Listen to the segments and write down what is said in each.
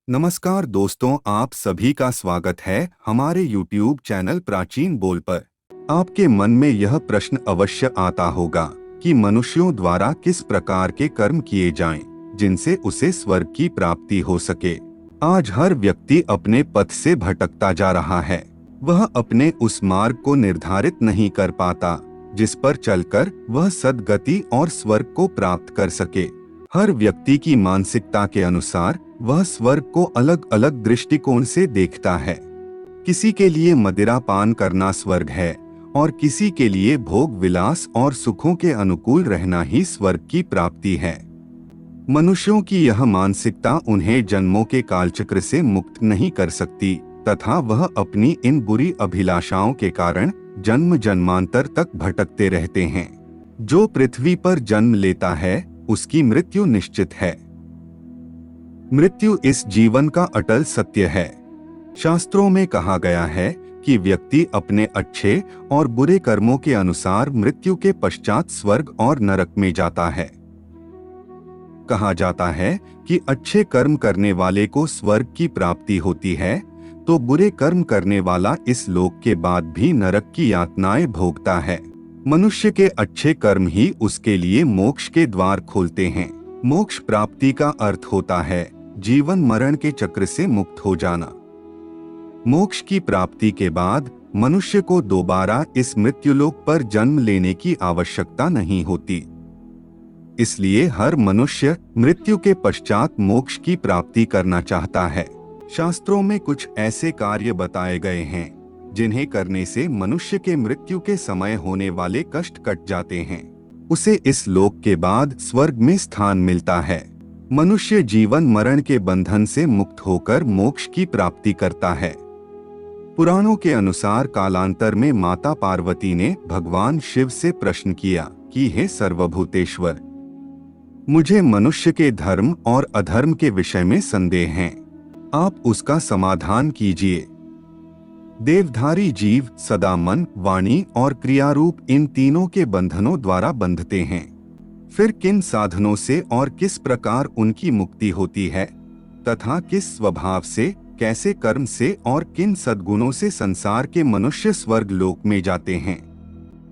नमस्कार दोस्तों, आप सभी का स्वागत है हमारे YouTube चैनल प्राचीन बोल पर। आपके मन में यह प्रश्न अवश्य आता होगा कि मनुष्यों द्वारा किस प्रकार के कर्म किए जाएं, जिनसे उसे स्वर्ग की प्राप्ति हो सके। आज हर व्यक्ति अपने पथ से भटकता जा रहा है। वह अपने उस मार्ग को निर्धारित नहीं कर पाता जिस पर चलकर वह सद्गति और स्वर्ग को प्राप्त कर सके। हर व्यक्ति की मानसिकता के अनुसार वह स्वर्ग को अलग अलग दृष्टिकोण से देखता है। किसी के लिए मदिरा पान करना स्वर्ग है और किसी के लिए भोग विलास और सुखों के अनुकूल रहना ही स्वर्ग की प्राप्ति है। मनुष्यों की यह मानसिकता उन्हें जन्मों के कालचक्र से मुक्त नहीं कर सकती तथा वह अपनी इन बुरी अभिलाषाओं के कारण जन्म जन्मांतर तक भटकते रहते हैं। जो पृथ्वी पर जन्म लेता है उसकी मृत्यु निश्चित है। मृत्यु इस जीवन का अटल सत्य है। शास्त्रों में कहा गया है कि व्यक्ति अपने अच्छे और बुरे कर्मों के अनुसार मृत्यु के पश्चात स्वर्ग और नरक में जाता है। कहा जाता है कि अच्छे कर्म करने वाले को स्वर्ग की प्राप्ति होती है, तो बुरे कर्म करने वाला इस लोक के बाद भी नरक की यातनाएं भोगता है। मनुष्य के अच्छे कर्म ही उसके लिए मोक्ष के द्वार खोलते हैं। मोक्ष प्राप्ति का अर्थ होता है जीवन मरण के चक्र से मुक्त हो जाना। मोक्ष की प्राप्ति के बाद मनुष्य को दोबारा इस मृत्युलोक पर जन्म लेने की आवश्यकता नहीं होती। इसलिए हर मनुष्य मृत्यु के पश्चात मोक्ष की प्राप्ति करना चाहता है। शास्त्रों में कुछ ऐसे कार्य बताए गए हैं जिन्हें करने से मनुष्य के मृत्यु के समय होने वाले कष्ट कट जाते हैं। उसे इस लोक के बाद स्वर्ग में स्थान मिलता है। मनुष्य जीवन मरण के बंधन से मुक्त होकर मोक्ष की प्राप्ति करता है। पुराणों के अनुसार कालांतर में माता पार्वती ने भगवान शिव से प्रश्न किया कि हे सर्वभूतेश्वर, मुझे मनुष्य के धर्म और अधर्म के विषय में संदेह है, आप उसका समाधान कीजिए। देवधारी जीव सदा मन, वाणी और क्रियारूप इन तीनों के बंधनों द्वारा बंधते हैं। फिर किन साधनों से और किस प्रकार उनकी मुक्ति होती है तथा किस स्वभाव से, कैसे कर्म से और किन सद्गुणों से संसार के मनुष्य स्वर्ग लोक में जाते हैं।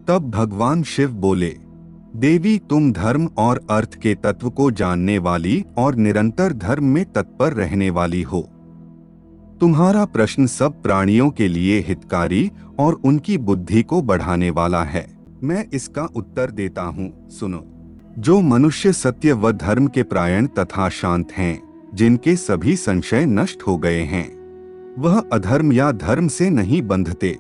तब भगवान शिव बोले, देवी, तुम धर्म और अर्थ के तत्व को जानने वाली और निरंतर धर्म में तत्पर रहने वाली हो। तुम्हारा प्रश्न सब प्राणियों के लिए हितकारी और उनकी बुद्धि को बढ़ाने वाला है। मैं इसका उत्तर देता हूँ, सुनो। जो मनुष्य सत्य व धर्म के परायण तथा शांत हैं, जिनके सभी संशय नष्ट हो गए हैं, वह अधर्म या धर्म से नहीं बंधते।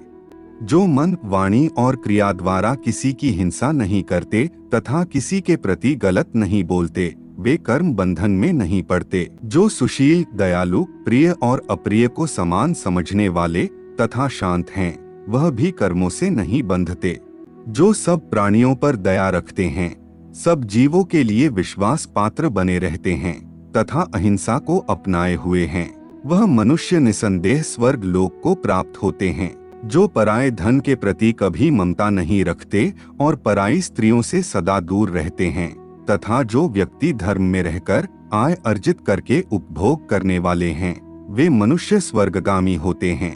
जो मन, वाणी और क्रिया द्वारा किसी की हिंसा नहीं करते तथा किसी के प्रति गलत नहीं बोलते, वे कर्म बंधन में नहीं पड़ते। जो सुशील, दयालु, प्रिय और अप्रिय को समान समझने वाले तथा शांत हैं, वह भी कर्मों से नहीं बंधते। जो सब प्राणियों पर दया रखते हैं, सब जीवों के लिए विश्वास पात्र बने रहते हैं तथा अहिंसा को अपनाए हुए हैं, वह मनुष्य निसंदेह स्वर्ग लोक को प्राप्त होते हैं। जो पराये धन के प्रति कभी ममता नहीं रखते और पराई स्त्रियों से सदा दूर रहते हैं तथा जो व्यक्ति धर्म में रहकर आय अर्जित करके उपभोग करने वाले हैं, वे मनुष्य स्वर्गगामी होते हैं।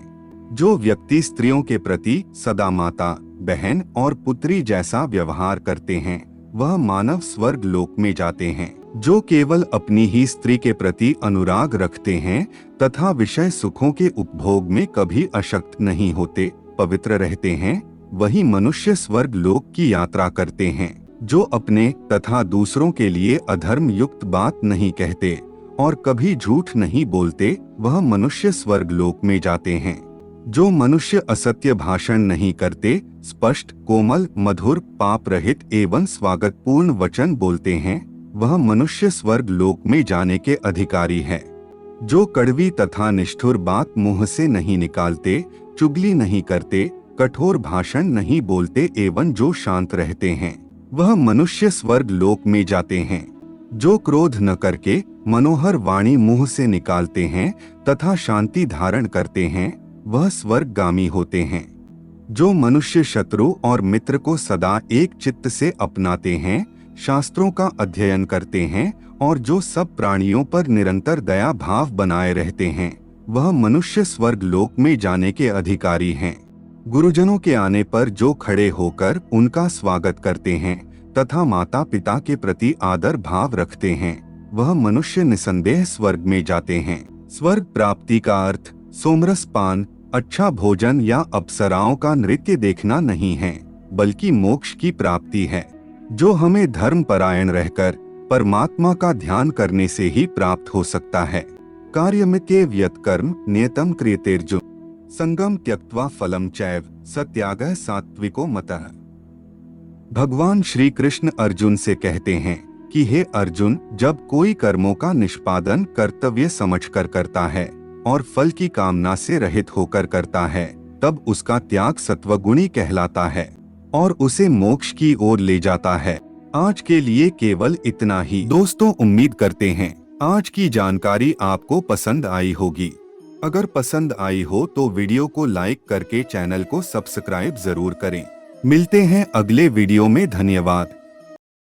जो व्यक्ति स्त्रियों के प्रति सदा माता, बहन और पुत्री जैसा व्यवहार करते हैं, वह मानव स्वर्ग लोक में जाते हैं। जो केवल अपनी ही स्त्री के प्रति अनुराग रखते हैं तथा विषय सुखों के उपभोग में कभी अशक्त नहीं होते, पवित्र रहते हैं, वही मनुष्य स्वर्ग लोक की यात्रा करते हैं। जो अपने तथा दूसरों के लिए अधर्म युक्त बात नहीं कहते और कभी झूठ नहीं बोलते, वह मनुष्य स्वर्ग लोक में जाते हैं। जो मनुष्य असत्य भाषण नहीं करते, स्पष्ट, कोमल, मधुर, पाप रहित एवं स्वागतपूर्ण वचन बोलते हैं, वह मनुष्य स्वर्ग लोक में जाने के अधिकारी है। जो कड़वी तथा निष्ठुर बात मुंह से नहीं निकालते, चुगली नहीं करते, कठोर भाषण नहीं बोलते एवं जो शांत रहते हैं, वह मनुष्य स्वर्ग लोक में जाते हैं। जो क्रोध न करके मनोहर वाणी मुंह से निकालते हैं तथा शांति धारण करते हैं, वह स्वर्गगामी होते हैं। जो मनुष्य शत्रु और मित्र को सदा एक चित्त से अपनाते हैं, शास्त्रों का अध्ययन करते हैं और जो सब प्राणियों पर निरंतर दया भाव बनाए रहते हैं वह मनुष्य स्वर्ग लोक में जाने के अधिकारी हैं। गुरुजनों के आने पर जो खड़े होकर उनका स्वागत करते हैं तथा माता पिता के प्रति आदर भाव रखते हैं वह मनुष्य निसंदेह स्वर्ग में जाते हैं। स्वर्ग प्राप्ति का अर्थ सोमरस पान, अच्छा भोजन या अप्सराओं का नृत्य देखना नहीं है, बल्कि मोक्ष की प्राप्ति है, जो हमें धर्म परायण रहकर परमात्मा का ध्यान करने से ही प्राप्त हो सकता है। कार्यमिते व्यतकर्म नियतम क्रियतेर्जुन संगम त्यक्त्वा फलम चैव सत्यागः सात्विको मतः। भगवान श्री कृष्ण अर्जुन से कहते हैं कि हे अर्जुन, जब कोई कर्मों का निष्पादन कर्तव्य समझकर करता है और फल की कामना से रहित होकर करता है तब उसका त्याग सत्वगुणी कहलाता है और उसे मोक्ष की ओर ले जाता है। आज के लिए केवल इतना ही। दोस्तों, उम्मीद करते हैं आज की जानकारी आपको पसंद आई होगी। अगर पसंद आई हो तो वीडियो को लाइक करके चैनल को सब्सक्राइब जरूर करें। मिलते हैं अगले वीडियो में। धन्यवाद।